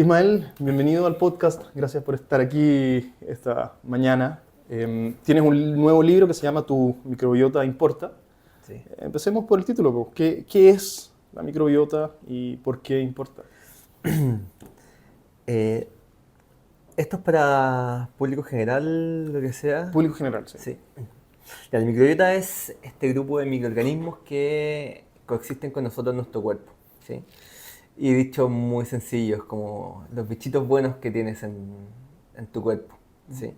Ismael, bienvenido al podcast. Gracias por estar aquí esta mañana. Tienes un nuevo libro que se llama Tu microbiota importa. Sí. Empecemos por el título, po. ¿Qué es la microbiota y por qué importa? Eh, Esto es para público general, lo que sea. Público general, sí. Sí. La microbiota es este grupo de microorganismos que coexisten con nosotros en nuestro cuerpo. ¿Sí? Y dicho muy sencillo, es como los bichitos buenos que tienes en tu cuerpo. ¿Sí?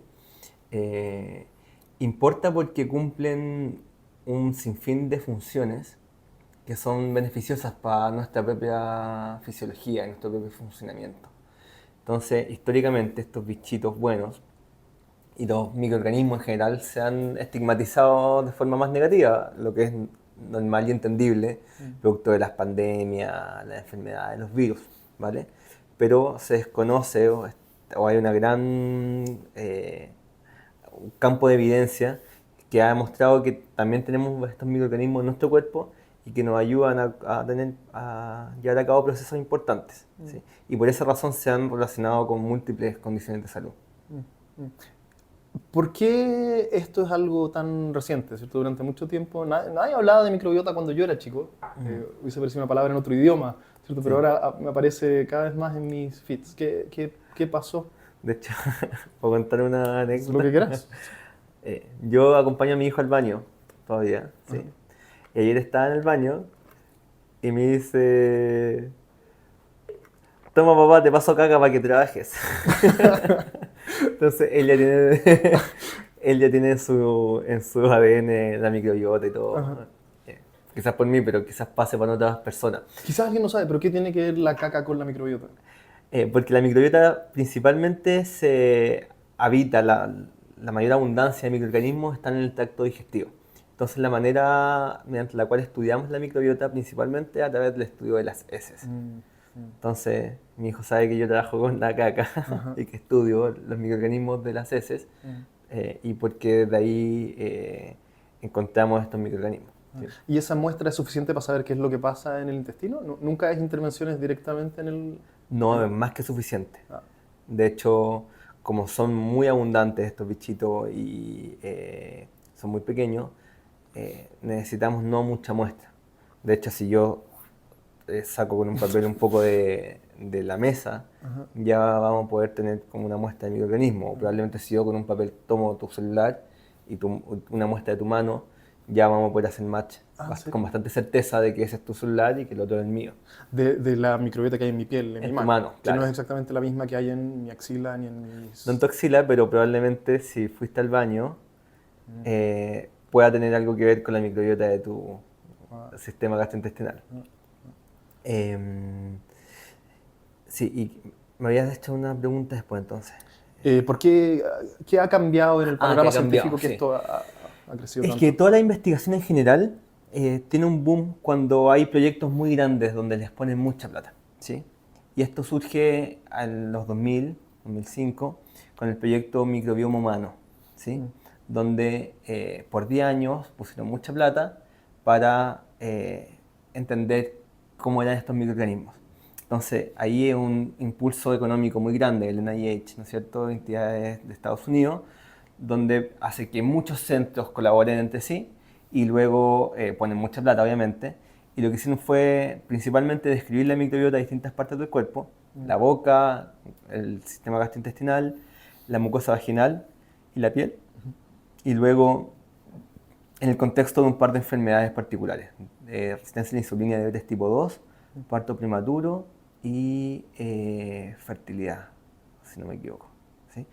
Eh, Importa porque cumplen un sinfín de funciones que son beneficiosas para nuestra propia fisiología y nuestro propio funcionamiento. Entonces, históricamente, estos bichitos buenos y los microorganismos en general se han estigmatizado de forma más negativa, lo que es normal y entendible, producto de las pandemias, las enfermedades, los virus, ¿vale? Pero se desconoce o hay una gran un campo de evidencia que ha demostrado que también tenemos estos microorganismos en nuestro cuerpo y que nos ayudan a llevar a cabo procesos importantes. ¿Sí? Y por esa razón se han relacionado con múltiples condiciones de salud. ¿Por qué esto es algo tan reciente? ¿Cierto? Durante mucho tiempo nadie hablaba de microbiota cuando yo era chico. Hubiese parecido una palabra en otro idioma, ¿cierto? Pero Sí. ahora me aparece cada vez más en mis feeds. ¿Qué pasó? De hecho, puedo contar una Haz lo anécdota. que quieras. Yo acompaño a mi hijo al baño todavía, ¿sí? Y ayer estaba en el baño y me dice, toma papá, te paso caca para que trabajes. Entonces él ya tiene en su ADN la microbiota y Ajá. todo. Quizás por mí, pero quizás pase para otras personas. Quizás alguien no sabe, pero ¿qué tiene que ver la caca con la microbiota? Porque la microbiota principalmente se habita, la mayor abundancia de microorganismos está en el tracto digestivo. Entonces la manera mediante la cual estudiamos la microbiota principalmente a través del estudio de las heces. Mm, mm, Entonces mi hijo sabe que yo trabajo con la caca ajá, y que estudio los microorganismos de las heces mm, y porque de ahí encontramos estos microorganismos. ah. ¿Sí? ¿Y esa muestra es suficiente para saber qué es lo que pasa en el intestino? ¿Nunca es intervenciones directamente No es más que suficiente. Ah, De hecho, como son muy abundantes estos bichitos y son muy pequeños, necesitamos no mucha muestra. De hecho, si yo saco con un papel un poco de la mesa, ajá, ya vamos a poder tener como una muestra de microorganismo. O probablemente si yo con un papel tomo tu celular y una muestra de tu mano, ya vamos a poder hacer match ¿en con serio? bastante certeza de que ese es tu celular y que el otro es el mío. De la microbiota que hay en mi piel, en mi En tu mano, mano, que no es claro. exactamente la misma que hay en mi axila ni en No en mis... tu axila, pero probablemente si fuiste al baño, Mm, pueda tener algo que ver con la microbiota de tu ah, sistema gastrointestinal. ah. Em, sí, y me habías hecho una pregunta después entonces. ¿Qué ha cambiado en el ¿Qué panorama ha cambiado? científico que Sí. esto ha crecido Es que tanto? toda la investigación en general tiene un boom cuando hay proyectos muy grandes donde les ponen mucha plata. ¿Sí? Y esto surge en los 2000, 2005, con el proyecto Microbioma Humano, ¿sí? Mm, Donde por 10 años pusieron mucha plata para entender cómo eran estos microorganismos. Entonces, ahí hay un impulso económico muy grande, el NIH, ¿no es cierto?, entidades de Estados Unidos, donde hace que muchos centros colaboren entre sí y luego ponen mucha plata, obviamente. Y lo que hicieron fue principalmente describir la microbiota de distintas partes del cuerpo, mm, la boca, el sistema gastrointestinal, la mucosa vaginal y la piel. Y luego, en el contexto de un par de enfermedades particulares, resistencia a la insulina de diabetes tipo 2, parto prematuro y fertilidad, si no me equivoco. ¿Sí?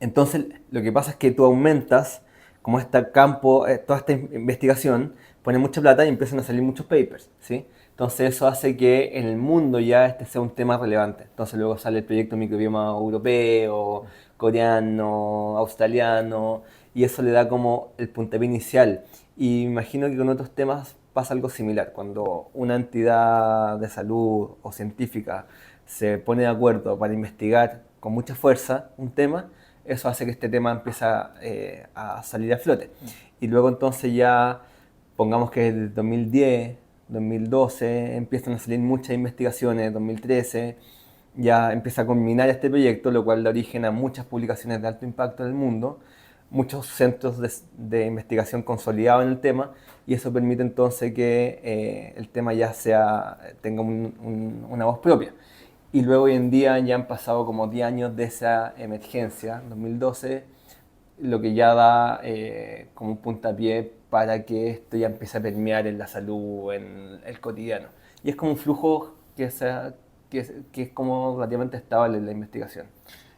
Entonces, lo que pasa es que tú aumentas, como este campo, toda esta investigación, pone mucha plata y empiezan a salir muchos papers, ¿sí? Entonces eso hace que en el mundo ya este sea un tema relevante. Entonces luego sale el proyecto microbioma europeo, coreano, australiano, y eso le da como el puntapié inicial. Y imagino que con otros temas pasa algo similar. Cuando una entidad de salud o científica se pone de acuerdo para investigar con mucha fuerza un tema, eso hace que este tema empiece a salir a flote. Y luego entonces ya, pongamos que desde 2010, 2012, empiezan a salir muchas investigaciones, 2013, ya empieza a culminar este proyecto, lo cual da origen a muchas publicaciones de alto impacto en el mundo, muchos centros de investigación consolidados en el tema, y eso permite entonces que el tema ya tenga una voz propia. Y luego hoy en día ya han pasado como 10 años de esa emergencia, 2012, lo que ya da como un puntapié para que esto ya empiece a permear en la salud, en el cotidiano. Y es como un flujo que es como relativamente estable en la investigación.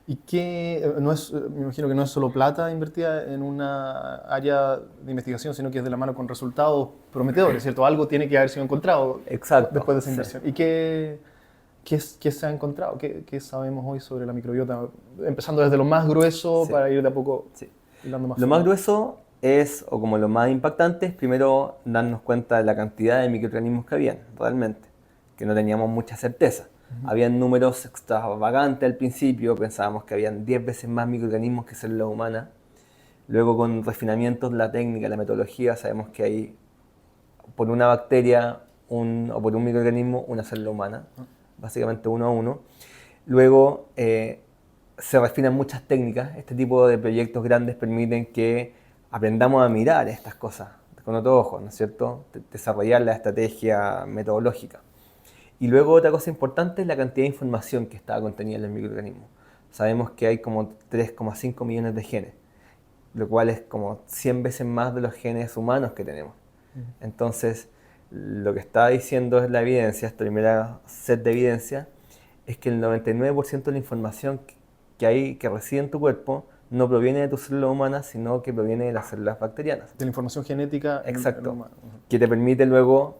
Y que no es, me imagino que no es solo plata invertida en una área de investigación, sino que es de la mano con resultados prometedores, ¿cierto? Algo tiene que haber sido encontrado. Exacto, Después de esa sí. inversión. ¿Y qué se ha encontrado? ¿Qué sabemos hoy sobre la microbiota? Empezando desde lo más grueso, sí, para ir de a poco, sí, hilando más lo más grueso es, o como lo más impactante, es primero darnos cuenta de la cantidad de microorganismos que habían realmente, que no teníamos mucha certeza. Habían números extravagantes al principio, pensábamos que habían 10 veces más microorganismos que células humanas. Luego, con refinamientos de la técnica, la metodología, sabemos que hay por una bacteria o por un microorganismo una célula humana, básicamente 1 a 1. Luego se refinan muchas técnicas. Este tipo de proyectos grandes permiten que aprendamos a mirar estas cosas con otro ojo, ¿no es cierto? Desarrollar la estrategia metodológica. Y luego otra cosa importante es la cantidad de información que estaba contenida en el microorganismo. Sabemos que hay como 3,5 millones de genes, lo cual es como 100 veces más de los genes humanos que tenemos. Entonces, lo que está diciendo es la evidencia, esta primera set de evidencia, es que el 99% de la información que reside en tu cuerpo no proviene de tus células humanas, sino que proviene de las células bacterianas. De la información genética. Exacto, en humano. Que te permite luego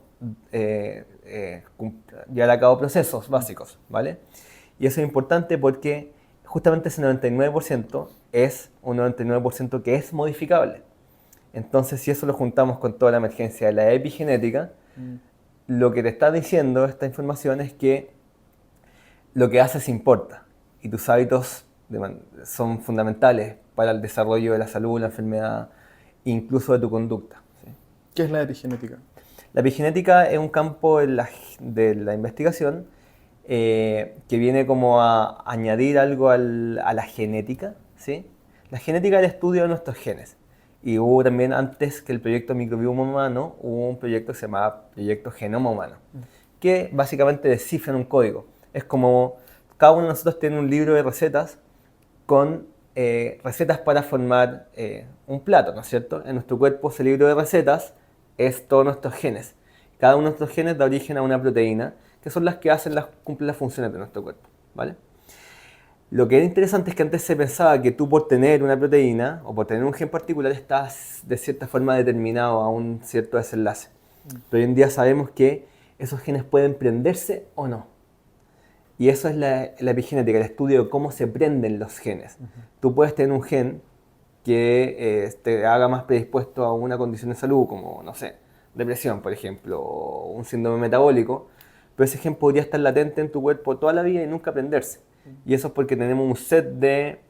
llevar a cabo procesos básicos, ¿vale? Y eso es importante porque justamente ese 99% es un 99% que es modificable. Entonces, si eso lo juntamos con toda la emergencia de la epigenética, lo que te está diciendo esta información es que lo que haces importa y tus hábitos son fundamentales para el desarrollo de la salud, la enfermedad, incluso de tu conducta. ¿Sí? ¿Qué es la epigenética? La epigenética es un campo de la investigación que viene como a añadir algo a la genética. ¿Sí? La genética es el estudio de nuestros genes. Y hubo también, antes que el proyecto Microbioma Humano, hubo un proyecto que se llamaba Proyecto Genoma Humano, que básicamente descifran un código. Es como cada uno de nosotros tiene un libro de recetas con recetas para formar un plato, ¿no es cierto? En nuestro cuerpo ese libro de recetas es todos nuestros genes. Cada uno de nuestros genes da origen a una proteína, que son las que cumplen las funciones de nuestro cuerpo, ¿vale? Lo que era interesante es que antes se pensaba que tú por tener una proteína o por tener un gen particular estás de cierta forma determinado a un cierto desenlace. Pero hoy en día sabemos que esos genes pueden prenderse o no. Y eso es la epigenética, el estudio de cómo se prenden los genes. Tú puedes tener un gen que te haga más predispuesto a una condición de salud, como, no sé, depresión, por ejemplo, o un síndrome metabólico, pero ese gen podría estar latente en tu cuerpo toda la vida y nunca prenderse. Y eso es porque tenemos un set de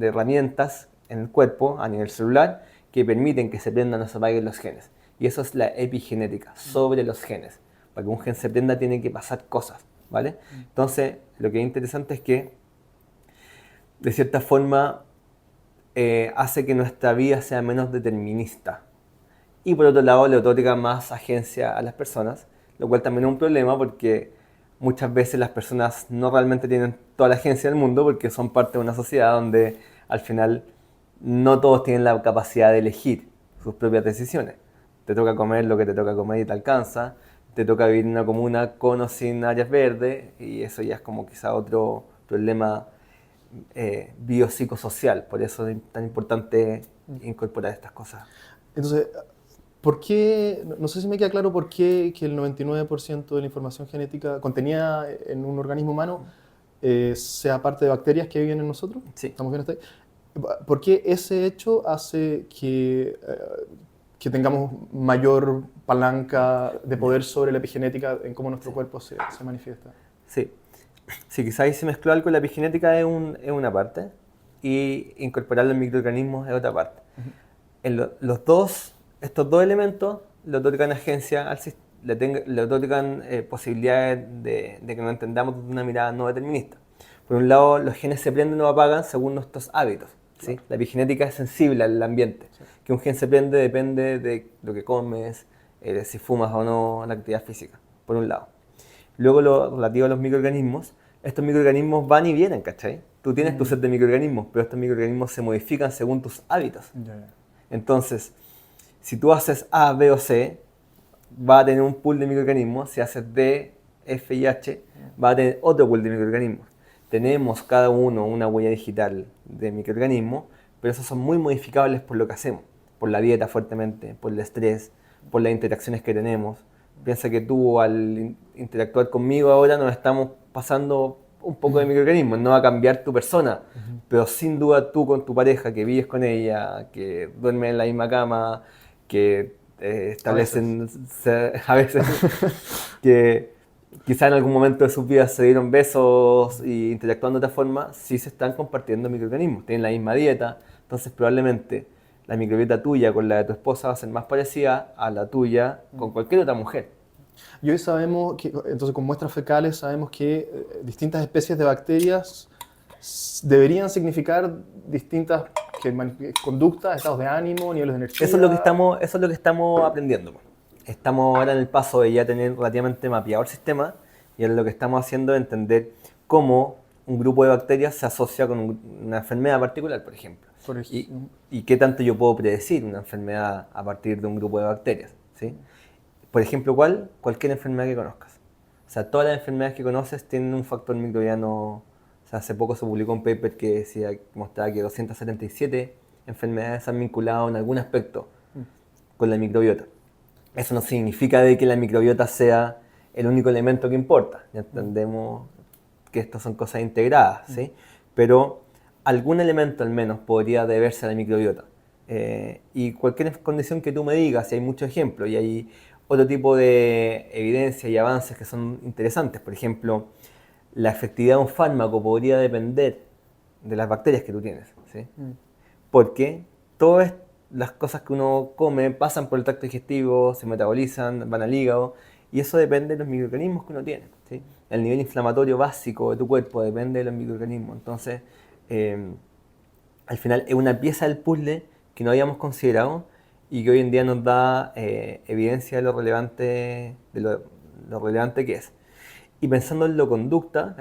herramientas en el cuerpo, a nivel celular, que permiten que se prendan o se apaguen los genes. Y eso es la epigenética, sobre los genes. Para que un gen se prenda tiene que pasar cosas, ¿vale? Entonces, lo que es interesante es que, de cierta forma, hace que nuestra vida sea menos determinista. Y por otro lado, le otorga más agencia a las personas, lo cual también es un problema porque muchas veces las personas no realmente tienen toda la agencia del mundo porque son parte de una sociedad donde al final no todos tienen la capacidad de elegir sus propias decisiones. Te toca comer lo que te toca comer y te alcanza, te toca vivir en una comuna con o sin áreas verdes y eso ya es como quizá otro problema biopsicosocial. Por eso es tan importante incorporar estas cosas. Entonces, ¿por qué? No sé si me queda claro por qué que el 99% de la información genética contenida en un organismo humano sea parte de bacterias que viven en nosotros. Sí. ¿Estamos bien hasta ahí? ¿Por qué ese hecho hace que tengamos mayor palanca de poder sobre la epigenética en cómo nuestro cuerpo se manifiesta? Sí. Sí, quizás ahí se mezcló algo, la epigenética es una parte y incorporar los microorganismos es otra parte. Estos dos elementos le otorgan agencia al sistema, le otorgan posibilidades de que nos entendamos de una mirada no determinista. Por un lado, los genes se prenden o apagan según nuestros hábitos. ¿Sí? Claro. La epigenética es sensible al ambiente. Sí. Que un gen se prende depende de lo que comes, si fumas o no, la actividad física, por un lado. Luego, lo relativo a los microorganismos, estos microorganismos van y vienen, ¿cachai? Tú tienes tu set de microorganismos, pero estos microorganismos se modifican según tus hábitos. Entonces, si tú haces A, B o C, va a tener un pool de microorganismos. Si haces D, F y H, va a tener otro pool de microorganismos. Tenemos cada uno una huella digital de microorganismos, pero esos son muy modificables por lo que hacemos, por la dieta fuertemente, por el estrés, por las interacciones que tenemos. Piensa que tú al interactuar conmigo ahora nos estamos pasando un poco de microorganismos, no va a cambiar tu persona, pero sin duda tú con tu pareja, que vives con ella, que duermes en la misma cama, que establecen a veces que quizá en algún momento de sus vidas se dieron besos y interactuando de otra forma, sí se están compartiendo microorganismos, tienen la misma dieta, entonces probablemente la microbiota tuya con la de tu esposa va a ser más parecida a la tuya con cualquier otra mujer. Y hoy sabemos que, entonces con muestras fecales sabemos que distintas especies de bacterias deberían significar distintas conductas, estados de ánimo, niveles de energía. Eso es lo que estamos aprendiendo. Estamos ahora en el paso de ya tener relativamente mapeado el sistema y ahora lo que estamos haciendo es entender cómo un grupo de bacterias se asocia con una enfermedad particular, por ejemplo. Y qué tanto yo puedo predecir una enfermedad a partir de un grupo de bacterias, ¿sí? Por ejemplo, cualquier enfermedad que conozcas. O sea, todas las enfermedades que conoces tienen un factor microbiano. O sea, hace poco se publicó un paper que mostraba que 277 enfermedades han vinculado en algún aspecto con la microbiota. Eso no significa de que la microbiota sea el único elemento que importa. Ya entendemos que estas son cosas integradas, ¿sí? Pero algún elemento al menos podría deberse a la microbiota. Y cualquier condición que tú me digas, y hay muchos ejemplos, y hay otro tipo de evidencia y avances que son interesantes. Por ejemplo, la efectividad de un fármaco podría depender de las bacterias que tú tienes, ¿sí? Porque todas las cosas que uno come pasan por el tracto digestivo, se metabolizan, van al hígado, y eso depende de los microorganismos que uno tiene, ¿sí? El nivel inflamatorio básico de tu cuerpo depende de los microorganismos. Entonces, al final es una pieza del puzzle que no habíamos considerado y que hoy en día nos da evidencia de lo relevante que es. Y pensando en la conducta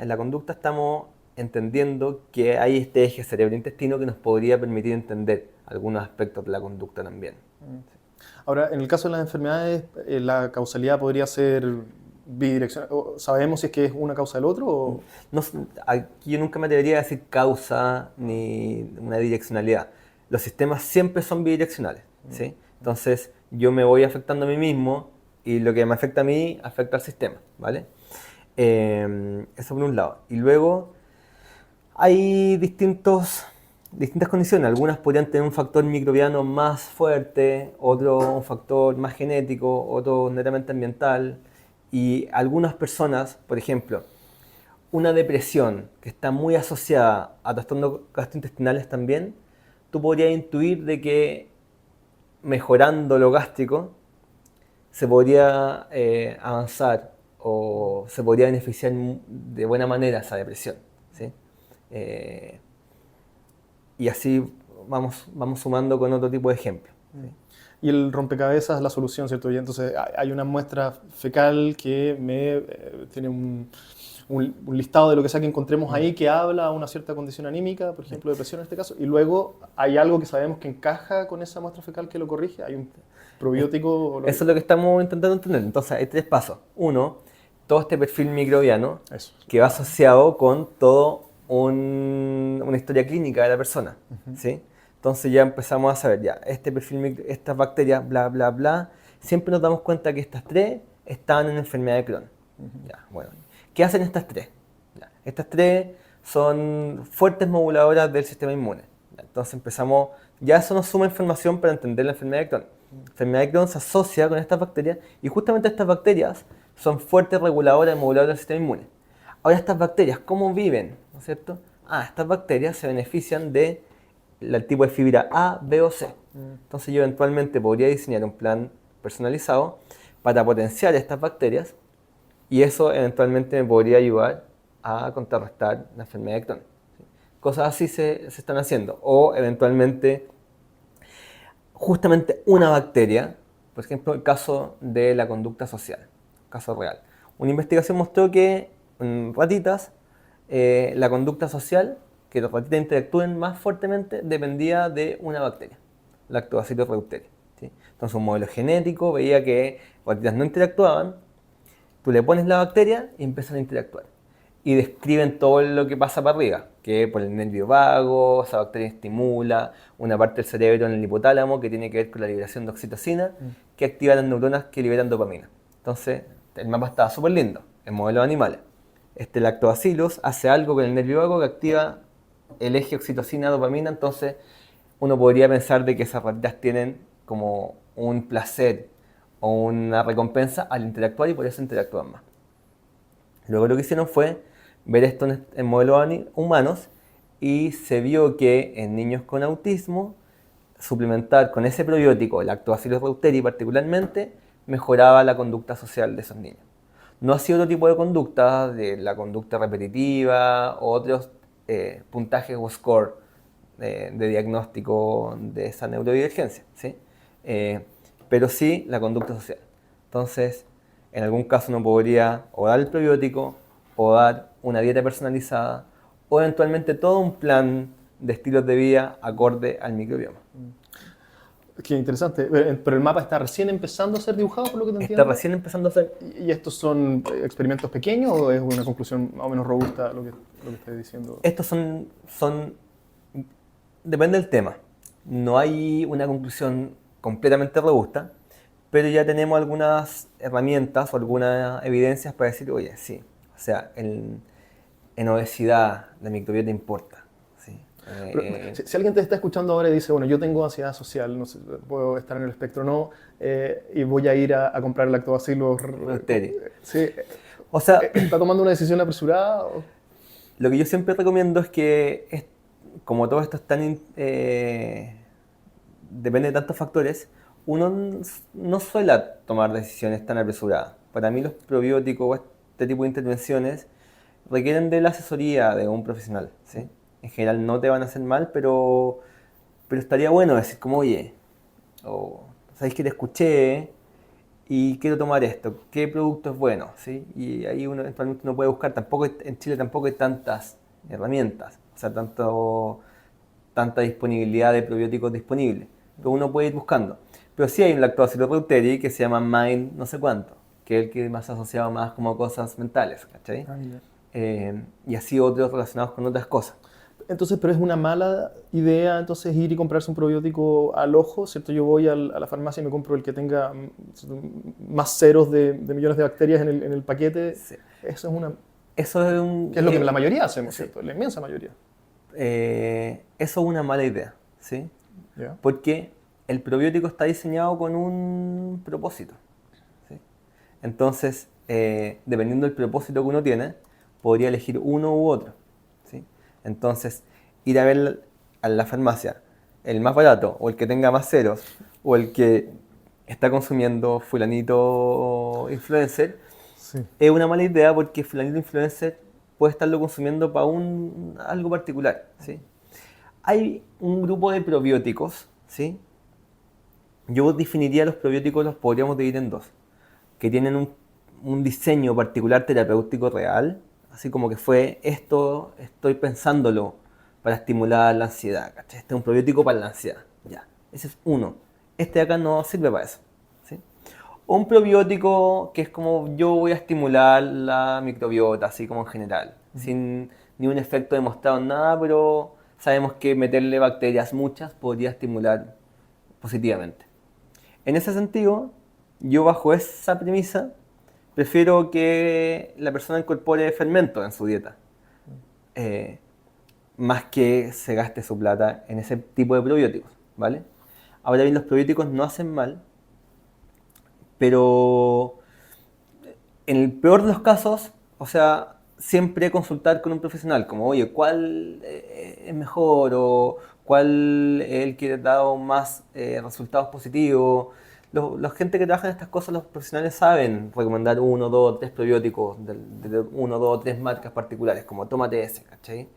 estamos entendiendo que hay este eje cerebro-intestino que nos podría permitir entender algunos aspectos de la conducta también. Ahora, en el caso de las enfermedades, ¿la causalidad podría ser bidireccional? ¿Sabemos si es que es una causa del otro? O? No, aquí yo nunca me atrevería a decir causa ni una direccionalidad. Los sistemas siempre son bidireccionales, ¿sí? Entonces yo me voy afectando a mí mismo y lo que me afecta a mí afecta al sistema, ¿vale? Eso por un lado. Y luego hay distintas condiciones. Algunas podrían tener un factor microbiano más fuerte, otro un factor más genético, otro netamente ambiental. Y algunas personas, por ejemplo, una depresión que está muy asociada a trastornos gastrointestinales también, tú podrías intuir de que mejorando lo gástrico se podría avanzar o se podría beneficiar de buena manera esa depresión, ¿sí? Y así vamos sumando con otro tipo de ejemplos, ¿sí? Y el rompecabezas es la solución, ¿cierto? Y entonces hay una muestra fecal que tiene un listado de lo que sea que encontremos ahí que habla a una cierta condición anímica, por ejemplo, depresión en este caso, y luego hay algo que sabemos que encaja con esa muestra fecal que lo corrige, hay un probiótico. Eso es lo que estamos intentando entender. Entonces hay 3 pasos. Uno, todo este perfil microbiano que va asociado con todo una historia clínica de la persona, ¿sí? Entonces ya empezamos a saber, ya, este perfil, estas bacterias, bla, bla, bla, siempre nos damos cuenta que estas 3 están en enfermedad de Crohn. Ya, bueno. ¿Qué hacen estas 3? Ya, estas 3 son fuertes moduladoras del sistema inmune. Ya, entonces empezamos, ya eso nos suma información para entender la enfermedad de Crohn. La enfermedad de Crohn se asocia con estas bacterias y justamente estas bacterias son fuertes reguladoras y moduladoras del sistema inmune. Ahora estas bacterias, ¿cómo viven? ¿No es cierto? Estas bacterias se benefician del tipo de fibra A, B o C. Entonces yo eventualmente podría diseñar un plan personalizado para potenciar estas bacterias y eso eventualmente me podría ayudar a contrarrestar la enfermedad de Crohn. ¿Sí? Cosas así se están haciendo. O eventualmente, justamente una bacteria, por ejemplo, el caso de la conducta social, caso real. Una investigación mostró que en ratitas, la conducta social, que las ratitas interactúen más fuertemente, dependía de una bacteria, Lactobacillus reuteri. ¿Sí? Entonces un modelo genético veía que ratitas no interactuaban, tú le pones la bacteria y empiezan a interactuar. Y describen todo lo que pasa para arriba, que por el nervio vago, esa bacteria estimula una parte del cerebro en el hipotálamo que tiene que ver con la liberación de oxitocina, que activa las neuronas que liberan dopamina. Entonces, el mapa estaba súper lindo, en modelos de animales. Este lactobacillus hace algo con el nervio vago que activa el eje oxitocina-dopamina, entonces uno podría pensar de que esas ratitas tienen como un placer o una recompensa al interactuar y por eso interactúan más. Luego lo que hicieron fue ver esto en modelos humanos y se vio que en niños con autismo suplementar con ese probiótico, Lactobacillus reuteri particularmente, mejoraba la conducta social de esos niños. No hacía otro tipo de conducta, de la conducta repetitiva o otros puntajes o score de diagnóstico de esa neurodivergencia, ¿sí? Pero sí la conducta social. Entonces, en algún caso uno podría o dar el probiótico o dar una dieta personalizada o eventualmente todo un plan de estilos de vida acorde al microbioma. Qué interesante. Pero el mapa está recién empezando a ser dibujado, por lo que te entiendo. Está recién empezando a ser. ¿Y estos son experimentos pequeños o es una conclusión más o menos robusta lo que estás diciendo? Estos son depende del tema. No hay una conclusión completamente robusta, pero ya tenemos algunas herramientas o algunas evidencias para decir, oye, sí, o sea, en obesidad la microbiota importa. ¿Sí? Si alguien te está escuchando ahora y dice, bueno, yo tengo ansiedad social, no sé, puedo estar en el espectro o no, y voy a ir a comprar lactobacillus reuteri. Sí. O sea, ¿está tomando una decisión apresurada? ¿O? Lo que yo siempre recomiendo es que, como todo esto es tan depende de tantos factores, uno no suele tomar decisiones tan apresuradas. Para mí los probióticos o este tipo de intervenciones requieren de la asesoría de un profesional, ¿sí? En general no te van a hacer mal, pero estaría bueno decir como, oye, ¿sabéis que te escuché y quiero tomar esto? ¿Qué producto es bueno? ¿Sí? Y ahí uno eventualmente uno puede buscar, en Chile tampoco hay tantas herramientas, o sea, tanta disponibilidad de probióticos disponibles, pero uno puede ir buscando. Pero sí hay un Lactobacillus reuteri que se llama Mind no sé cuánto, que es el que más asociado más como a cosas mentales, ¿cachai? Y así otros relacionados con otras cosas. Entonces, pero es una mala idea entonces ir y comprarse un probiótico al ojo, ¿cierto? Yo voy a la farmacia y me compro el que tenga más ceros de millones de bacterias en el paquete. Sí. Eso es que es lo que la mayoría hacemos, ¿cierto? Sí. La inmensa mayoría. Eso es una mala idea, ¿sí? Yeah. Porque el probiótico está diseñado con un propósito, ¿sí? Entonces, dependiendo del propósito que uno tiene, podría elegir uno u otro, ¿sí? Entonces, ir a ver a la farmacia el más barato, o el que tenga más ceros, o el que está consumiendo fulanito influencer, sí, es una mala idea porque fulanito influencer puede estarlo consumiendo para algo particular, ¿sí? Hay un grupo de probióticos, ¿sí? Yo definiría los probióticos, los podríamos dividir en dos, que tienen un diseño particular terapéutico real, así como que fue esto, estoy pensándolo para estimular la ansiedad, ¿cachai? Este es un probiótico para la ansiedad, ya, ese es uno. Este de acá no sirve para eso, ¿sí? O un probiótico que es como yo voy a estimular la microbiota, así como en general, sin ni un efecto demostrado en nada, pero sabemos que meterle bacterias muchas podría estimular positivamente. En ese sentido, yo bajo esa premisa prefiero que la persona incorpore fermento en su dieta, más que se gaste su plata en ese tipo de probióticos, ¿vale? Ahora bien, los probióticos no hacen mal, pero en el peor de los casos, o sea, siempre consultar con un profesional, como, oye, ¿cuál es mejor? O ¿cuál es el que ha dado más resultados positivos? la gente que trabaja en estas cosas, los profesionales saben recomendar 1, 2, 3 probióticos de 1, 2, 3 marcas particulares, como tómate ese, ¿cachai?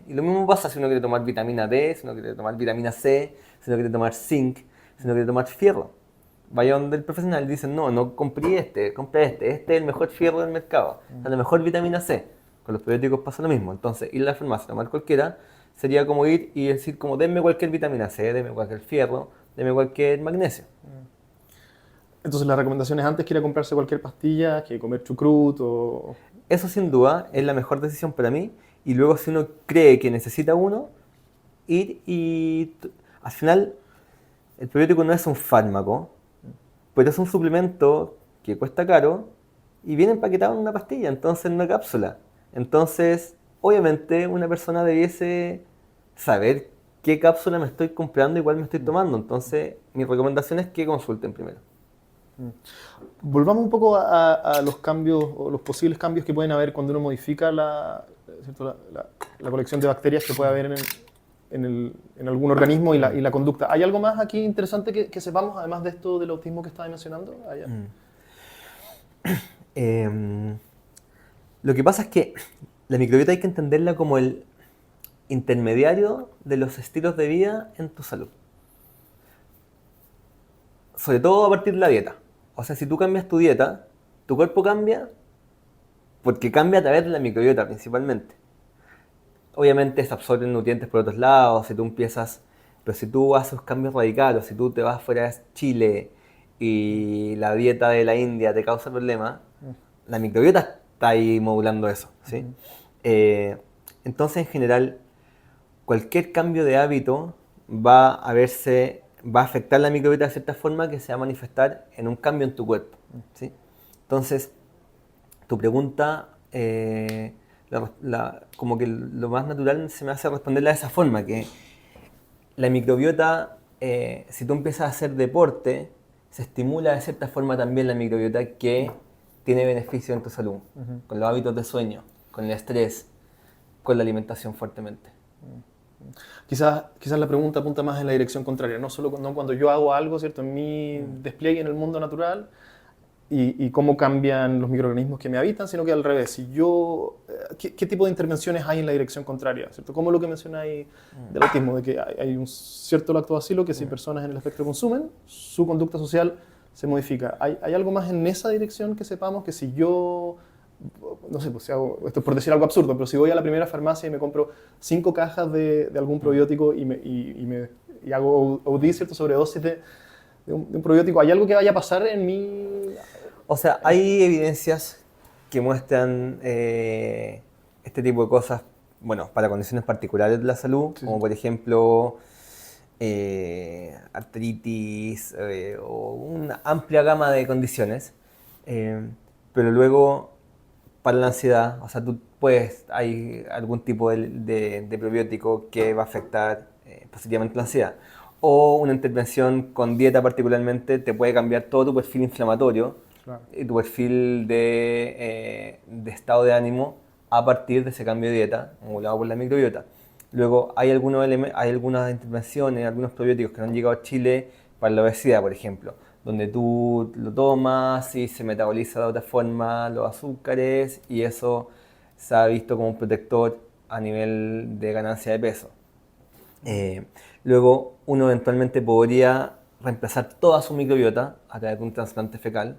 Y lo mismo pasa si uno quiere tomar vitamina D, si uno quiere tomar vitamina C, si uno quiere tomar zinc, si uno quiere tomar fierro. Vaya donde el profesional y dicen, no compré este es el mejor fierro del mercado, la mejor vitamina C. Con los probióticos pasa lo mismo. Entonces, ir a la farmacia a tomar cualquiera sería como ir y decir, como, denme cualquier vitamina C, denme cualquier fierro, denme cualquier magnesio. Entonces la recomendación es antes que ir a comprarse cualquier pastilla, que comer chucrut o... Eso sin duda es la mejor decisión para mí. Y luego si uno cree que necesita uno, ir y... Al final, el probiótico no es un fármaco, pero es un suplemento que cuesta caro y viene empaquetado en una pastilla, entonces en una cápsula. Entonces, obviamente, una persona debiese saber qué cápsula me estoy comprando y cuál me estoy tomando. Entonces, mi recomendación es que consulten primero. Volvamos un poco a los cambios o los posibles cambios que pueden haber cuando uno modifica ¿cierto? La colección de bacterias que puede haber en algún organismo y la conducta. ¿Hay algo más aquí interesante que sepamos, además de esto del autismo que estaba mencionando? Lo que pasa es que la microbiota hay que entenderla como el intermediario de los estilos de vida en tu salud. Sobre todo a partir de la dieta. O sea, si tú cambias tu dieta, tu cuerpo cambia porque cambia a través de la microbiota principalmente. Obviamente se absorben nutrientes por otros lados, si tú empiezas, pero si tú haces cambios radicales, si tú te vas fuera de Chile y la dieta de la India te causa problemas, la microbiota está ahí modulando eso, ¿sí? Entonces, en general, cualquier cambio de hábito va a afectar la microbiota de cierta forma que se va a manifestar en un cambio en tu cuerpo, ¿sí? Entonces, tu pregunta, como que lo más natural se me hace responderla de esa forma, que la microbiota, si tú empiezas a hacer deporte, se estimula de cierta forma también la microbiota que tiene beneficio en tu salud, con los hábitos de sueño, con el estrés, con la alimentación fuertemente. Quizás la pregunta apunta más en la dirección contraria, no solo cuando yo hago algo, ¿cierto? En mi despliegue en el mundo natural y cómo cambian los microorganismos que me habitan, sino que al revés. Si yo, ¿qué tipo de intervenciones hay en la dirección contraria? ¿Cierto? Como lo que mencionáis del autismo, de que hay un cierto lactobacilo que si personas en el espectro consumen, su conducta social se modifica. ¿Hay algo más en esa dirección que sepamos que si yo... No sé, pues si hago, esto es por decir algo absurdo, pero si voy a la primera farmacia y me compro 5 cajas de algún probiótico y hago OD, ¿cierto? Sobredosis de un probiótico, ¿hay algo que vaya a pasar en mi...? O sea, hay evidencias que muestran este tipo de cosas, bueno, para condiciones particulares de la salud, sí, como por ejemplo artritis o una amplia gama de condiciones, pero luego para la ansiedad, o sea, hay algún tipo de probiótico que va a afectar positivamente la ansiedad. O una intervención con dieta particularmente te puede cambiar todo tu perfil inflamatorio, claro, y tu perfil de estado de ánimo a partir de ese cambio de dieta, modulado por la microbiota. Luego hay algunas intervenciones, algunos probióticos que no han llegado a Chile para la obesidad, por ejemplo, donde tú lo tomas y se metaboliza de otra forma los azúcares y eso se ha visto como un protector a nivel de ganancia de peso. Luego uno eventualmente podría reemplazar toda su microbiota a través de un trasplante fecal,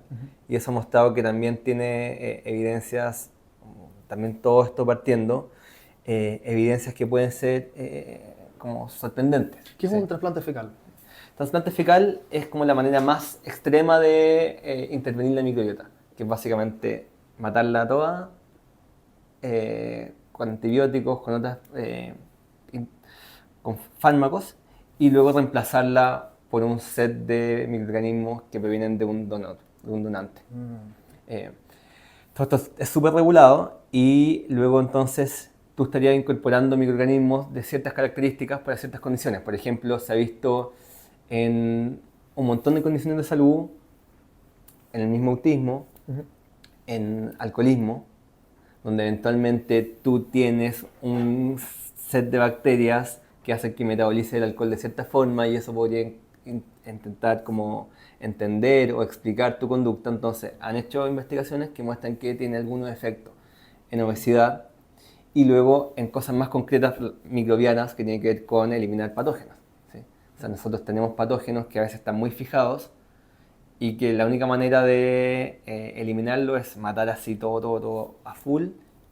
y eso ha mostrado que también tiene evidencias, también todo esto partiendo, evidencias que pueden ser como sorprendentes. ¿Qué es un trasplante fecal? Trasplante fecal es como la manera más extrema de intervenir la microbiota, que es básicamente matarla toda con antibióticos, con fármacos, y luego reemplazarla por un set de microorganismos que provienen de un donante. Todo esto es súper regulado y luego entonces tú estarías incorporando microorganismos de ciertas características para ciertas condiciones. Por ejemplo, se ha visto en un montón de condiciones de salud, en el mismo autismo, en alcoholismo, donde eventualmente tú tienes un set de bacterias que hacen que metabolice el alcohol de cierta forma y eso podría intentar como entender o explicar tu conducta. Entonces, han hecho investigaciones que muestran que tiene algunos efectos en obesidad y luego en cosas más concretas microbianas que tienen que ver con eliminar patógenos, ¿sí? O sea, nosotros tenemos patógenos que a veces están muy fijados y que la única manera de eliminarlo es matar así todo a full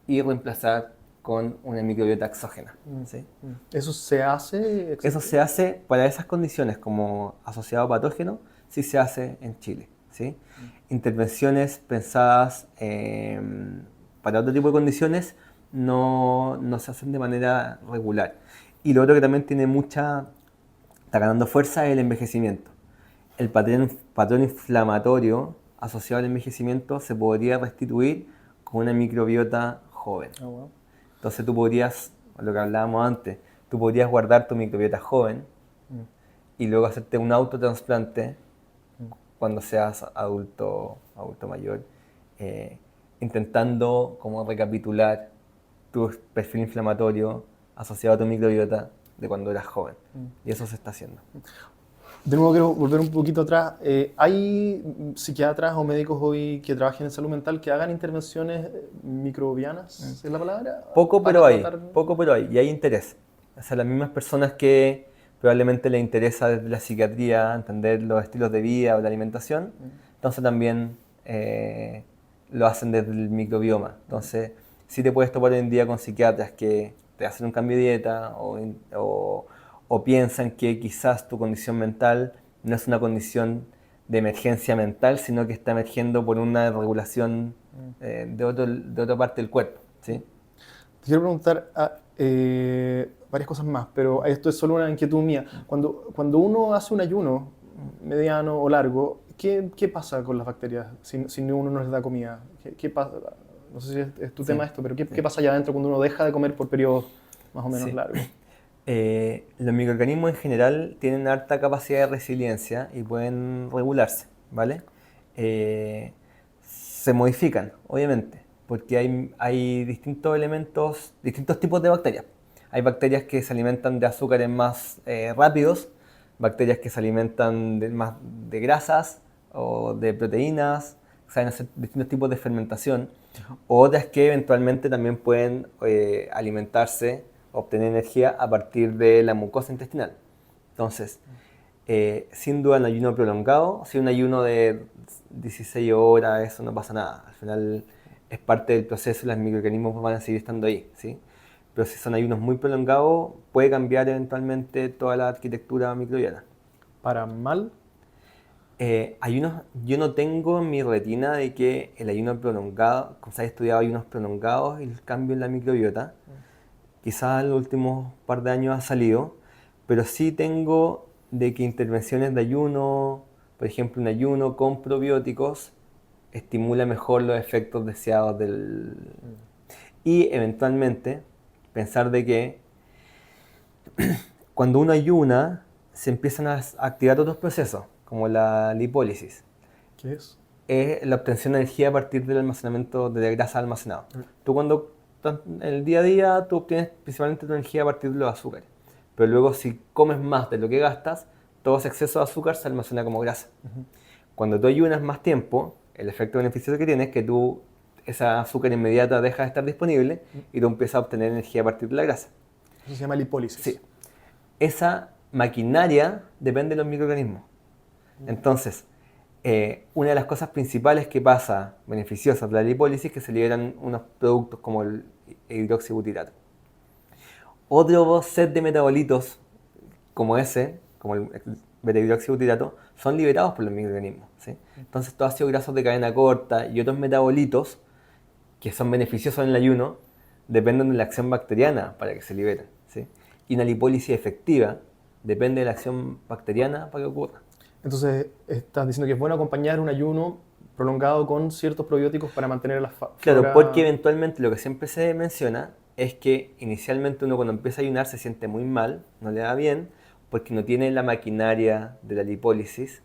y reemplazar con una microbiota exógena, ¿sí? ¿Eso se hace? Eso se hace para esas condiciones como asociado a patógeno, sí se hace en Chile, ¿sí? Intervenciones pensadas para otro tipo de condiciones no se hacen de manera regular. Y lo otro que también está ganando fuerza es el envejecimiento. El patrón inflamatorio asociado al envejecimiento se podría restituir con una microbiota joven. Oh, wow. Entonces tú podrías, lo que hablábamos antes, tú podrías guardar tu microbiota joven y luego hacerte un autotransplante cuando seas adulto mayor, intentando como recapitular tu perfil inflamatorio asociado a tu microbiota de cuando eras joven. Y eso se está haciendo. De nuevo quiero volver un poquito atrás. ¿Hay psiquiatras o médicos hoy que trabajen en salud mental que hagan intervenciones microbianas, es la palabra? Poco pero hay, y hay interés. O sea, las mismas personas que probablemente les interesa desde la psiquiatría entender los estilos de vida o la alimentación, entonces también lo hacen desde el microbioma. Entonces, sí te puedes topar hoy en día con psiquiatras que te hacen un cambio de dieta o piensan que quizás tu condición mental no es una condición de emergencia mental, sino que está emergiendo por una regulación de otra parte del cuerpo, ¿sí? Te quiero preguntar varias cosas más, pero esto es solo una inquietud mía. Cuando uno hace un ayuno mediano o largo, ¿qué pasa con las bacterias si uno no les da comida? ¿Qué pasa? No sé si es tu tema esto, pero ¿qué pasa allá adentro cuando uno deja de comer por periodos más o menos largos? Los microorganismos en general tienen alta capacidad de resiliencia y pueden regularse, ¿vale? Se modifican, obviamente, porque hay distintos elementos, distintos tipos de bacterias. Hay bacterias que se alimentan de azúcares más rápidos, bacterias que se alimentan más de grasas o de proteínas, saben hacer distintos tipos de fermentación, otras que eventualmente también pueden alimentarse, obtener energía a partir de la mucosa intestinal. Entonces, sin duda el ayuno prolongado, si un ayuno de 16 horas, eso no pasa nada. Al final es parte del proceso y los microorganismos van a seguir estando ahí, ¿sí? Pero si son ayunos muy prolongados, puede cambiar eventualmente toda la arquitectura microbiana. ¿Para mal? Yo no tengo en mi retina de que el ayuno prolongado, como se ha estudiado ayunos prolongados y el cambio en la microbiota, quizás en los últimos par de años ha salido, pero sí tengo de que intervenciones de ayuno, por ejemplo un ayuno con probióticos, estimula mejor los efectos deseados Y eventualmente pensar de que cuando uno ayuna se empiezan a activar otros procesos, como la lipólisis. ¿Qué es? Es la obtención de energía a partir del almacenamiento de grasa almacenada. Tú cuando en el día a día tú obtienes principalmente tu energía a partir de los azúcares, pero luego si comes más de lo que gastas, todo ese exceso de azúcar se almacena como grasa. Cuando tú ayunas más tiempo, el efecto beneficioso que tienes es que esa azúcar inmediata deja de estar disponible y tú empiezas a obtener energía a partir de la grasa. Eso se llama lipólisis. Sí. Esa maquinaria depende de los microorganismos. Entonces, una de las cosas principales que pasa beneficiosas de la lipólisis es que se liberan unos productos como el hidroxibutirato. Otro set de metabolitos como el beta-hidroxibutirato, son liberados por los microorganismos, ¿sí? Entonces, estos ácidos grasos de cadena corta y otros metabolitos que son beneficiosos en el ayuno dependen de la acción bacteriana para que se liberen, ¿sí? Y una lipólisis efectiva depende de la acción bacteriana para que ocurra. Entonces, estás diciendo que es bueno acompañar un ayuno prolongado con ciertos probióticos para mantener la flora... Claro, porque eventualmente lo que siempre se menciona es que inicialmente uno cuando empieza a ayunar se siente muy mal, no le da bien, porque no tiene la maquinaria de la lipólisis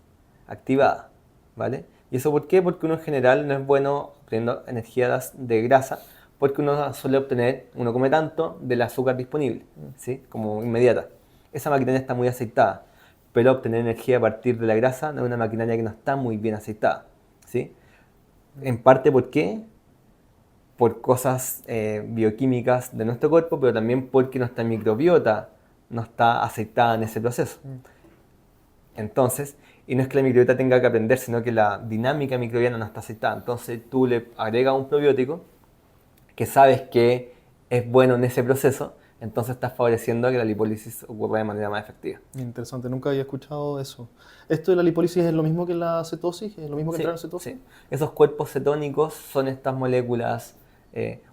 activada, ¿vale? ¿Y eso por qué? Porque uno en general no es bueno obteniendo energías de grasa, porque uno come tanto del azúcar disponible, ¿sí? Como inmediata. Esa maquinaria está muy aceitada. pero obtener energía a partir de la grasa de una maquinaria que no está muy bien aceitada, ¿sí? En parte, ¿por qué? Por cosas bioquímicas de nuestro cuerpo, pero también porque nuestra microbiota no está aceitada en ese proceso. Entonces, y no es que la microbiota tenga que aprender, sino que la dinámica microbiana no está aceitada. Entonces tú le agregas un probiótico que sabes que es bueno en ese proceso, entonces estás favoreciendo que la lipólisis ocurra de manera más efectiva. Interesante, nunca había escuchado eso. ¿Esto de la lipólisis es lo mismo que la cetosis? ¿Es lo mismo que entrar en cetosis? Sí. Esos cuerpos cetónicos son estas moléculas.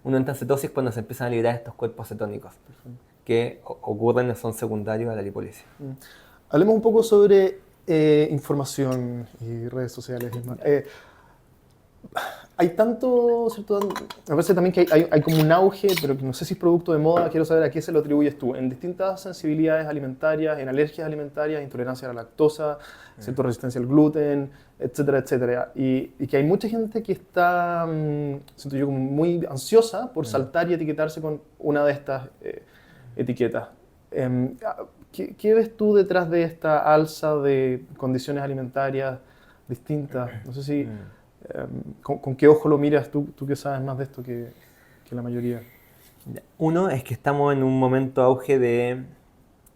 Uno entra en cetosis cuando se empiezan a liberar estos cuerpos cetónicos que ocurren y son secundarios a la lipólisis. Hablemos un poco sobre información y redes sociales. Hay tanto, ¿cierto? Me parece también que hay como un auge, pero que no sé si es producto de moda. Quiero saber a qué se lo atribuyes tú. En distintas sensibilidades alimentarias, en alergias alimentarias, intolerancia a la lactosa, ¿cierto? Resistencia al gluten, etcétera, etcétera. Y que hay mucha gente que está, siento yo, como muy ansiosa por saltar y etiquetarse con una de estas etiquetas. ¿Qué ves tú detrás de esta alza de condiciones alimentarias distintas? No sé si... ¿Con qué ojo lo miras tú que sabes más de esto que la mayoría? Uno es que estamos en un momento auge de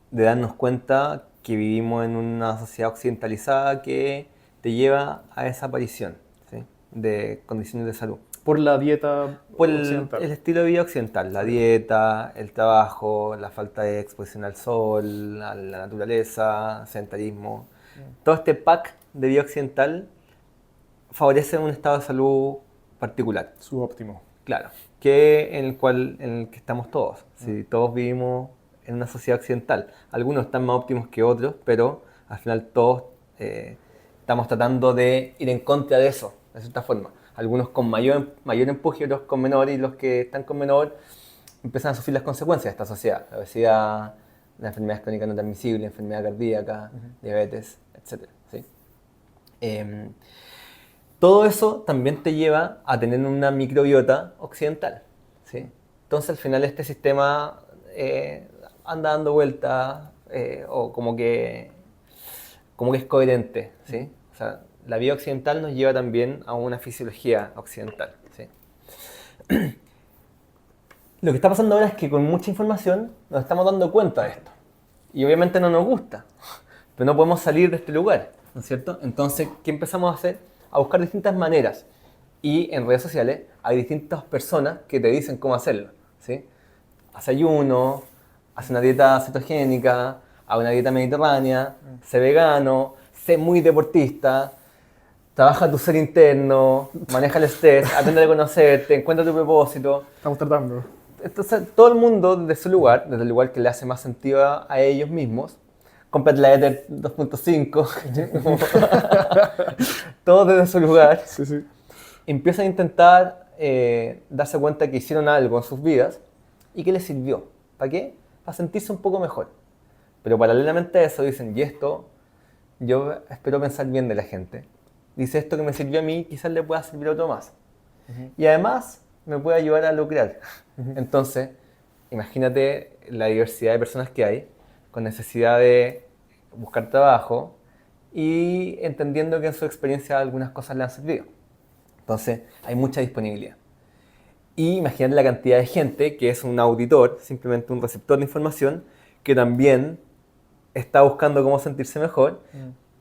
darnos cuenta que vivimos en una sociedad occidentalizada que te lleva a esa aparición, ¿sí? De condiciones de salud. Por la dieta Por occidental. el estilo de vida occidental, la dieta, el trabajo, la falta de exposición al sol, a la naturaleza, sedentarismo. Todo este pack de vida occidental favorece un estado de salud particular. Subóptimo. Claro, en el que estamos todos. Si todos vivimos en una sociedad occidental. Algunos están más óptimos que otros, pero al final todos estamos tratando de ir en contra de eso, de cierta forma. Algunos con mayor empuje, otros con menor, y los que están con menor empiezan a sufrir las consecuencias de esta sociedad. La obesidad, las enfermedades crónicas no transmisibles, enfermedad cardíaca, diabetes, etc. ¿Sí? Todo eso también te lleva a tener una microbiota occidental, ¿sí? Entonces al final este sistema anda dando vueltas o como que es coherente, ¿sí? O sea, la vida occidental nos lleva también a una fisiología occidental, ¿sí? Lo que está pasando ahora es que con mucha información nos estamos dando cuenta de esto. Y obviamente no nos gusta, pero no podemos salir de este lugar, ¿no es cierto? Entonces, ¿qué empezamos a hacer? A buscar distintas maneras. Y en redes sociales hay distintas personas que te dicen cómo hacerlo, ¿sí? Haz ayuno, haz una dieta cetogénica, haz una dieta mediterránea, sé vegano, sé muy deportista, trabaja tu ser interno, maneja el estrés, aprende a conocerte, encuentra tu propósito. Estamos tratando. Entonces, todo el mundo desde su lugar, desde el lugar que le hace más sentido a ellos mismos, cómprate la Ether 2.5, todos desde su lugar, Sí, sí. empiezan a intentar darse cuenta que hicieron algo en sus vidas y que les sirvió. ¿Para qué? Para sentirse un poco mejor. Pero paralelamente a eso dicen, y esto, yo espero pensar bien de la gente. Dice, esto que me sirvió a mí, quizás le pueda servir a otro más. Y además, me puede ayudar a lucrar. Entonces, imagínate la diversidad de personas que hay, con necesidad de buscar trabajo y entendiendo que en su experiencia algunas cosas le han servido. Entonces, hay mucha disponibilidad. Y imagínate la cantidad de gente que es un auditor, simplemente un receptor de información, que también está buscando cómo sentirse mejor,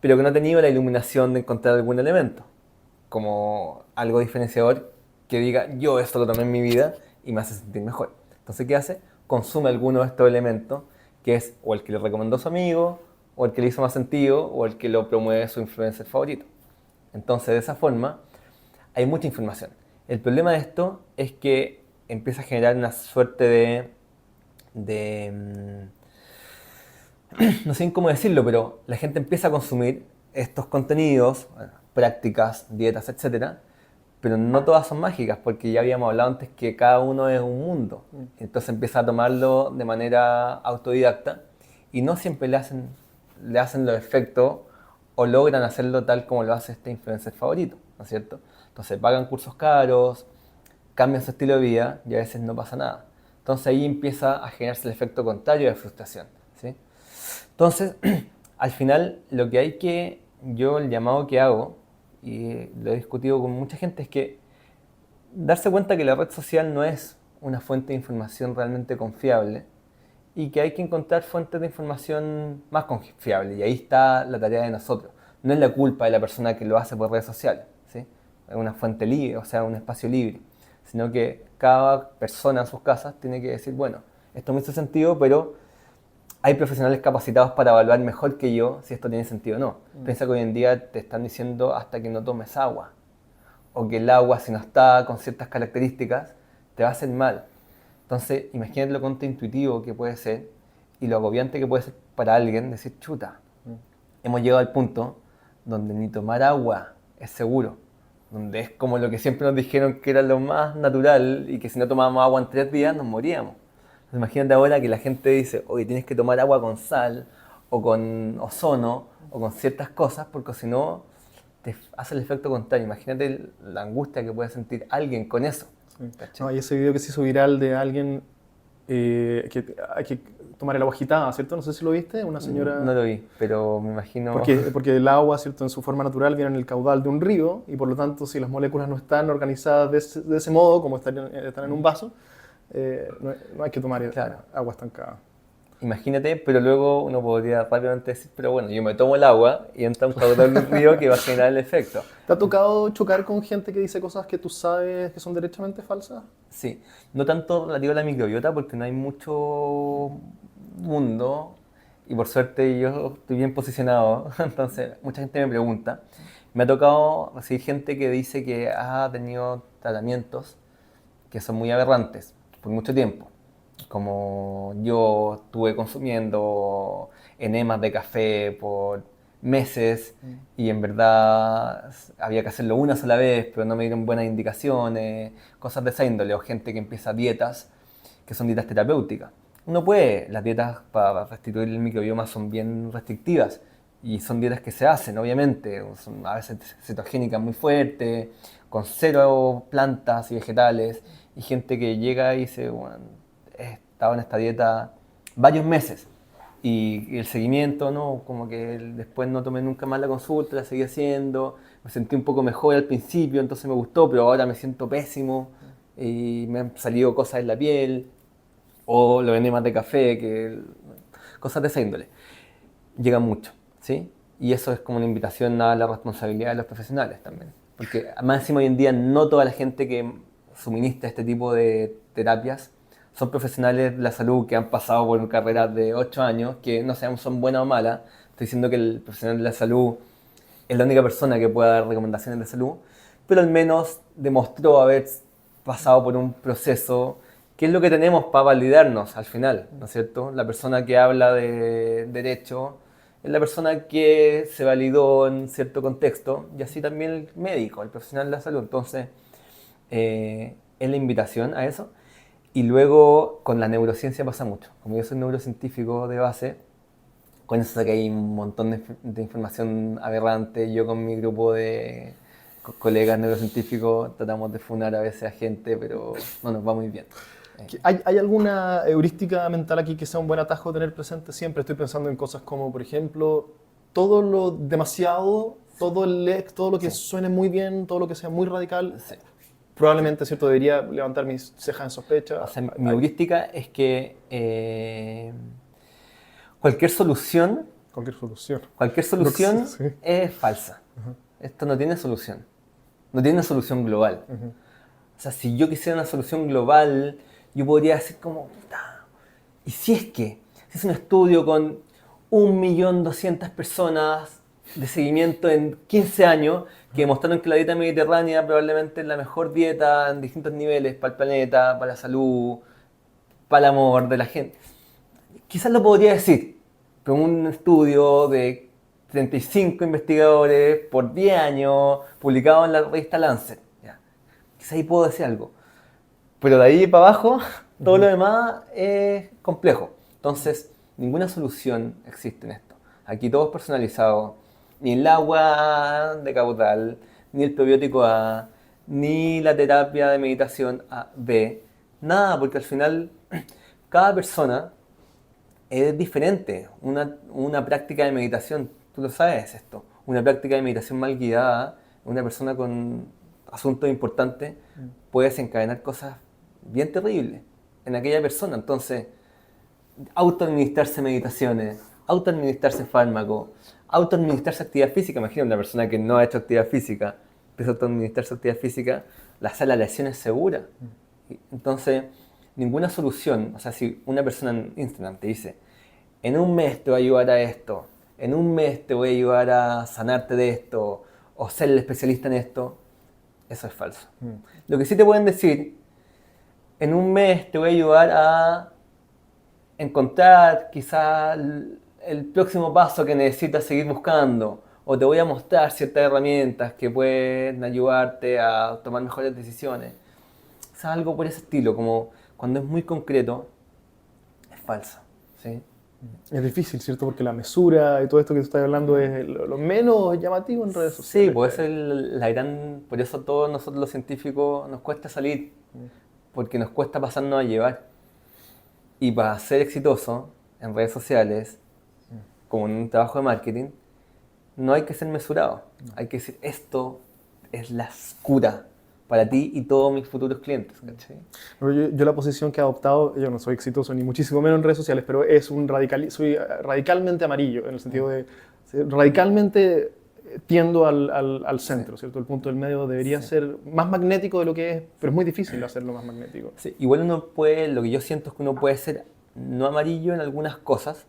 pero que no ha tenido la iluminación de encontrar algún elemento, como algo diferenciador que diga, yo esto lo tomé en mi vida y me hace sentir mejor. Entonces, ¿qué hace? Consume alguno de estos elementos, que es o el que le recomendó su amigo, o el que le hizo más sentido, o el que lo promueve su influencer favorito. Entonces, de esa forma, hay mucha información. El problema de esto es que empieza a generar una suerte no sé cómo decirlo, pero la gente empieza a consumir estos contenidos, prácticas, dietas, etcétera, pero no todas son mágicas, porque ya habíamos hablado antes que cada uno es un mundo. Entonces empieza a tomarlo de manera autodidacta y no siempre le hacen los efectos o logran hacerlo tal como lo hace este influencer favorito, ¿no es cierto? Entonces pagan cursos caros, cambian su estilo de vida y a veces no pasa nada. Entonces ahí empieza a generarse el efecto contrario de frustración, ¿sí? Entonces Al final, yo el llamado que hago, y lo he discutido con mucha gente, es que darse cuenta que la red social no es una fuente de información realmente confiable y que hay que encontrar fuentes de información más confiables. Y ahí está la tarea de nosotros. No es la culpa de la persona que lo hace por redes sociales, ¿sí? Es una fuente libre, o sea, un espacio libre. Sino que cada persona en sus casas tiene que decir, bueno, esto me hizo sentido, pero hay profesionales capacitados para evaluar mejor que yo si esto tiene sentido o no. Piensa que hoy en día te están diciendo hasta que no tomes agua. O que el agua, si no está con ciertas características, te va a hacer mal. Entonces, imagínate lo contraintuitivo que puede ser y lo agobiante que puede ser para alguien decir, chuta, hemos llegado al punto donde ni tomar agua es seguro, donde es como lo que siempre nos dijeron que era lo más natural y que si no tomábamos agua en 3 días nos moríamos. Entonces, imagínate ahora que la gente dice, oye, tienes que tomar agua con sal o con ozono o con ciertas cosas porque si no te hace el efecto contrario. Imagínate la angustia que puede sentir alguien con eso. Sí. No, y ese video que se hizo viral de alguien que hay que tomar el agua agitada, ¿cierto? No sé si lo viste, una señora... No lo vi, pero me imagino... Porque el agua, ¿cierto? En su forma natural viene en el caudal de un río y por lo tanto si las moléculas no están organizadas de ese modo, como están en un vaso, no hay que tomar agua estancada. Imagínate, pero luego uno podría rápidamente decir, pero bueno, yo me tomo el agua y entra un caudal de un río que va a generar el efecto. ¿Te ha tocado chocar con gente que dice cosas que tú sabes que son derechamente falsas? Sí, no tanto relativo a la microbiota porque no hay mucho mundo y por suerte yo estoy bien posicionado, entonces mucha gente me pregunta. Me ha tocado recibir gente que dice que ha tenido tratamientos que son muy aberrantes por mucho tiempo. Como yo estuve consumiendo enemas de café por meses y en verdad había que hacerlo una sola vez, pero no me dieron buenas indicaciones, cosas de esa índole, o gente que empieza dietas que son dietas terapéuticas. Uno puede, las dietas para restituir el microbioma son bien restrictivas y son dietas que se hacen, obviamente, son a veces cetogénicas muy fuertes, con cero plantas y vegetales, y gente que llega y dice, bueno, he estado en esta dieta varios meses y el seguimiento, ¿no? Como que después no tomé nunca más la consulta, la seguí haciendo, me sentí un poco mejor al principio, entonces me gustó, pero ahora me siento pésimo y me han salido cosas en la piel o los enemas de café, cosas de esa índole. Llegan mucho, ¿sí? Y eso es como una invitación a la responsabilidad de los profesionales también. Porque más encima hoy en día no toda la gente que suministra este tipo de terapias son profesionales de la salud que han pasado por carreras de 8 años, que no sabemos son buenas o malas. Estoy diciendo que el profesional de la salud es la única persona que pueda dar recomendaciones de salud, pero al menos demostró haber pasado por un proceso que es lo que tenemos para validarnos al final, ¿no es cierto? La persona que habla de derecho es la persona que se validó en cierto contexto y así también el médico, el profesional de la salud. Entonces, es la invitación a eso. Y luego con la neurociencia pasa mucho. Como yo soy neurocientífico de base, con eso que hay un montón de información aberrante. Yo con mi grupo de colegas neurocientíficos tratamos de funar a veces a gente, pero no nos va muy bien. ¿Hay alguna heurística mental aquí que sea un buen atajo tener presente siempre? Estoy pensando en cosas como, por ejemplo, todo lo demasiado, todo lo que suene muy bien, todo lo que sea muy radical. Sí. Probablemente, ¿cierto? Debería levantar mis cejas en sospecha. O sea, mi heurística es que cualquier solución Sí. es falsa. Esto no tiene solución. No tiene una solución global. O sea, si yo quisiera una solución global, yo podría decir como, ¿y si es un estudio con 1.200.000 personas de seguimiento en 15 años que demostraron que la dieta mediterránea probablemente es la mejor dieta en distintos niveles para el planeta, para la salud, para el amor de la gente? Quizás lo podría decir, pero un estudio de 35 investigadores por 10 años, publicado en la revista Lancet. Quizás ahí puedo decir algo. Pero de ahí para abajo, todo lo demás es complejo. Entonces, ninguna solución existe en esto. Aquí todo es personalizado. Ni el agua de caudal, ni el probiótico A, ni la terapia de meditación A, B. Nada, porque al final cada persona es diferente. Una práctica de meditación, tú lo sabes esto, una práctica de meditación mal guiada, una persona con asuntos importantes puede desencadenar cosas bien terribles en aquella persona. Entonces, autoadministrarse meditaciones, autoadministrarse fármacos, autoadministrarse actividad física. Imagina una persona que no ha hecho actividad física, empieza a autoadministrarse actividad física, la lesión es segura. Entonces, ninguna solución, o sea, si una persona en Instagram te dice, en un mes te voy a ayudar a esto, en un mes te voy a ayudar a sanarte de esto, o ser el especialista en esto, eso es falso. Lo que sí te pueden decir, en un mes te voy a ayudar a encontrar quizá el próximo paso que necesitas seguir buscando, o te voy a mostrar ciertas herramientas que pueden ayudarte a tomar mejores decisiones. O sea, algo por ese estilo, como cuando es muy concreto, es falso, ¿sí? Es difícil, ¿cierto? Porque la mesura y todo esto que tú estás hablando es lo menos llamativo en redes sociales. Sí, pues por eso todos nosotros los científicos nos cuesta salir, porque nos cuesta pasarnos a llevar. Y para ser exitoso en redes sociales, como en un trabajo de marketing, no hay que ser mesurado. Hay que decir, esto es la cura para ti y todos mis futuros clientes. ¿Cachai? Yo la posición que he adoptado, yo no soy exitoso ni muchísimo menos en redes sociales, pero soy radicalmente amarillo, en el sentido de radicalmente tiendo al centro, ¿cierto? El punto del medio debería ser más magnético de lo que es, pero es muy difícil hacerlo más magnético. Sí, igual uno puede, lo que yo siento es que uno puede ser no amarillo en algunas cosas,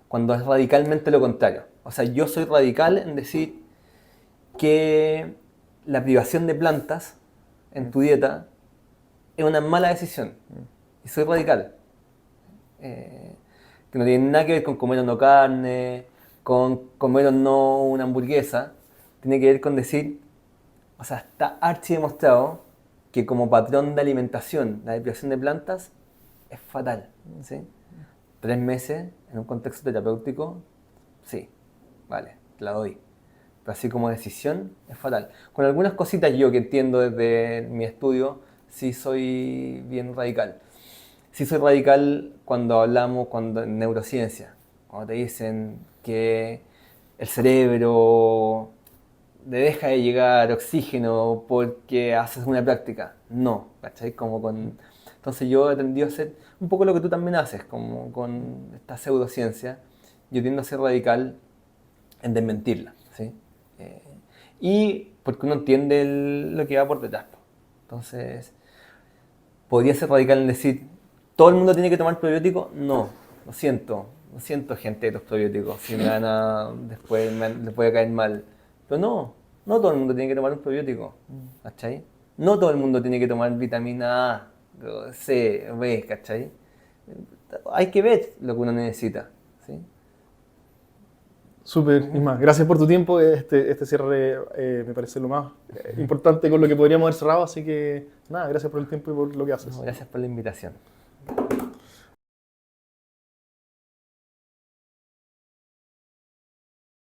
cuando es radicalmente lo contrario. O sea, yo soy radical en decir que la privación de plantas en tu dieta es una mala decisión. Y soy radical. Que no tiene nada que ver con comer o no carne, con comer o no una hamburguesa. Tiene que ver con decir, o sea, está archi demostrado que como patrón de alimentación la privación de plantas es fatal. ¿Sí? 3 meses en un contexto terapéutico, sí, vale, te la doy. Pero así como decisión, es fatal. Con algunas cositas yo que entiendo desde mi estudio, sí soy bien radical. Sí soy radical cuando hablamos en neurociencia, cuando te dicen que el cerebro le deja de llegar oxígeno porque haces una práctica. No, ¿cachai? Entonces yo he tendido a hacer un poco lo que tú también haces, como con esta pseudociencia. Yo tiendo a ser radical en desmentirla, ¿sí? Y porque uno entiende lo que va por detrás. Entonces, ¿podría ser radical en decir, todo el mundo tiene que tomar probióticos? No, lo siento gente de los probióticos, si después les voy a caer mal. Pero no todo el mundo tiene que tomar un probiótico, ¿cachai? No todo el mundo tiene que tomar vitamina A, C, B, ¿cachai? Hay que ver lo que uno necesita, ¿sí? Súper, Isma. Gracias por tu tiempo. Este cierre me parece lo más importante con lo que podríamos haber cerrado, así que nada, gracias por el tiempo y por lo que haces. Gracias por la invitación.